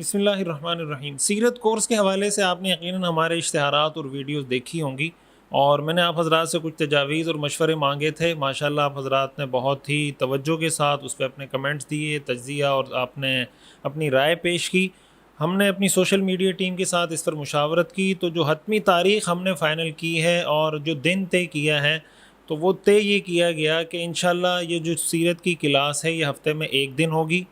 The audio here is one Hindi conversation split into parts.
बिस्मिल्लाहिर्रहमानिर्रहीम। सीरत कोर्स के हवाले से आपने यकीनन हमारे इश्तिहारात और वीडियोस देखी होंगी और मैंने आप हज़रात से कुछ तजावीज़ और मशवरे मांगे थे। माशाल्लाह आप हज़रात ने बहुत ही तवज्जो के साथ उस पे अपने कमेंट्स दिए, तज्ज़िया और आपने अपनी राय पेश की। हमने अपनी सोशल मीडिया टीम के साथ इस पर मुशावरत की, तो जो हतमी तारीख़ हमने फ़ाइनल की है और जो दिन तय किया है, तो वो तय ये किया गया कि इंशाल्लाह ये जो सीरत की क्लास है ये हफ़्ते में एक दिन होगी।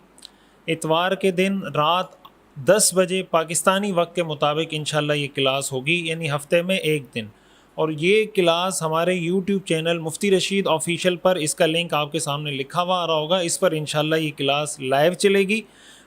इतवार के दिन रात 10 बजे पाकिस्तानी वक्त के मुताबिक इंशाल्लाह ये क्लास होगी, यानी हफ़्ते में एक दिन। और ये क्लास हमारे यूट्यूब चैनल मुफ्ती रशीद ऑफिशियल पर, इसका लिंक आपके सामने लिखा हुआ आ रहा होगा, इस पर इंशाल्लाह ये क्लास लाइव चलेगी।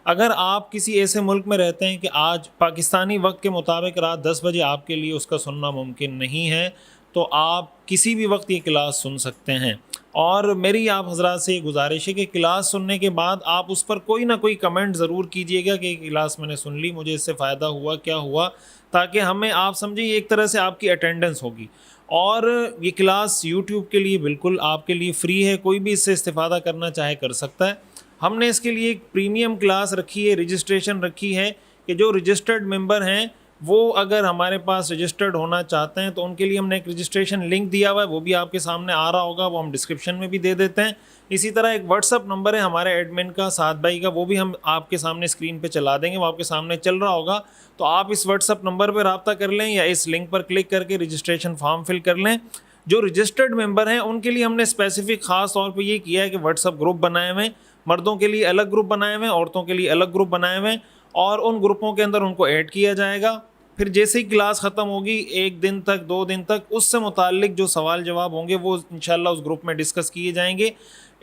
अगर आप किसी ऐसे मुल्क में रहते हैं कि आज पाकिस्तानी वक्त के मुताबिक रात 10 बजे आपके लिए उसका सुनना मुमकिन नहीं है, तो आप किसी भी वक्त ये क्लास सुन सकते हैं। और मेरी आप हज़रात से ये गुजारिश है कि क्लास सुनने के बाद आप उस पर कोई ना कोई कमेंट ज़रूर कीजिएगा कि क्लास मैंने सुन ली, मुझे इससे फ़ायदा हुआ, क्या हुआ, ताकि हमें आप समझिए एक तरह से आपकी अटेंडेंस होगी। और ये क्लास यूट्यूब के लिए बिल्कुल आपके लिए फ़्री है, कोई भी इससे इस्तेफ़ादा करना चाहे कर सकता है। हमने इसके लिए एक प्रीमियम क्लास रखी है, रजिस्ट्रेशन रखी है कि जो रजिस्टर्ड मेंबर हैं वो अगर हमारे पास रजिस्टर्ड होना चाहते हैं तो उनके लिए हमने एक रजिस्ट्रेशन लिंक दिया हुआ है, वो भी आपके सामने आ रहा होगा, वो हम डिस्क्रिप्शन में भी दे देते हैं। इसी तरह एक व्हाट्सअप नंबर है हमारे एडमिन का, साद भाई का, वो भी हम आपके सामने स्क्रीन पे चला देंगे, वो आपके सामने चल रहा होगा। तो आप इस व्हाट्सअप नंबर पर रब्ता कर लें या इस लिंक पर क्लिक करके रजिस्ट्रेशन फॉर्म फिल कर लें। जो रजिस्टर्ड मेंबर हैं उनके लिए हमने स्पेसिफिक ख़ास तौर पर ये किया है कि व्हाट्सअप ग्रुप बनाए हुए हैं, मर्दों के लिए अलग ग्रुप बनाए हुए हैं, औरतों के लिए अलग ग्रुप बनाए हुए हैं, और उन ग्रुपों के अंदर उनको ऐड किया जाएगा। फिर जैसे ही क्लास ख़त्म होगी, एक दिन तक, 2 दिन तक, उससे मुताल्लिक जो सवाल जवाब होंगे वो इंशाल्लाह उस ग्रुप में डिस्कस किए जाएंगे।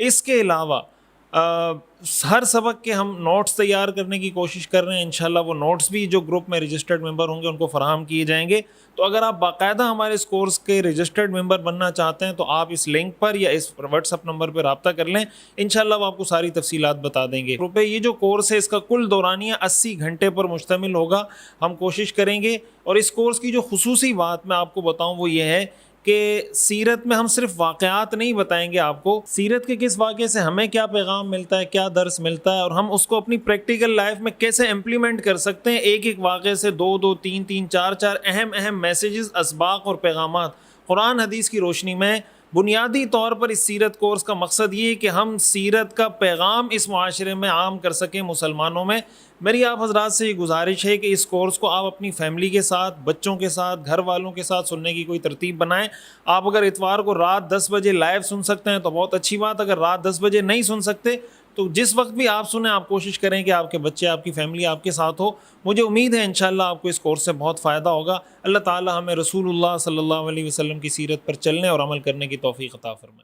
इसके अलावा हर सबक के हम नोट्स तैयार करने की कोशिश कर रहे हैं, इंशाल्लाह वो नोट्स भी जो ग्रुप में रजिस्टर्ड मेंबर होंगे उनको फराहम किए जाएंगे। तो अगर आप बाकायदा हमारे इस कोर्स के रजिस्टर्ड मेंबर बनना चाहते हैं तो आप इस लिंक पर या इस व्हाट्सअप नंबर पर रब्ता कर लें, इंशाल्लाह वो आपको सारी तफसीलात बता देंगे। रुपये ये जो कोर्स है इसका कुल दौरानिया 80 घंटे पर मुश्तमिल होगा। हम कोशिश करेंगे, और इस कोर्स की जो खुसूसी बात मैं आपको बताऊँ वो ये है कि सीरत में हम सिर्फ वाक़यात नहीं बताएंगे आपको, सीरत के किस वाक़े से हमें क्या पैगाम मिलता है, क्या दर्स मिलता है, और हम उसको अपनी प्रैक्टिकल लाइफ में कैसे इम्प्लीमेंट कर सकते हैं। एक एक वाक़े से 2-2, 3-3, 4-4 अहम अहम मैसेजेस, असबाक और पैगामात कुरान हदीस की रोशनी में। बुनियादी तौर पर इस सीरत कोर्स का मकसद ये है कि हम सीरत का पैगाम इस मुआशरे में आम कर सकें मुसलमानों में। मेरी आप हज़रात से ये गुजारिश है कि इस कोर्स को आप अपनी फैमिली के साथ, बच्चों के साथ, घर वालों के साथ सुनने की कोई तरतीब बनाएं। आप अगर इतवार को रात 10 बजे लाइव सुन सकते हैं तो बहुत अच्छी बात। अगर रात 10 बजे नहीं सुन सकते तो जिस वक्त भी आप सुने, आप कोशिश करें कि आपके बच्चे, आपकी फैमिली आपके साथ हो। मुझे उम्मीद है इंशाल्लाह आपको इस कोर्स से बहुत फ़ायदा होगा। अल्लाह ताला हमें रसूलुल्लाह सल्लल्लाहु अलैहि वसल्लम की सीरत पर चलने और अमल करने की तौफीक अता फरमाए।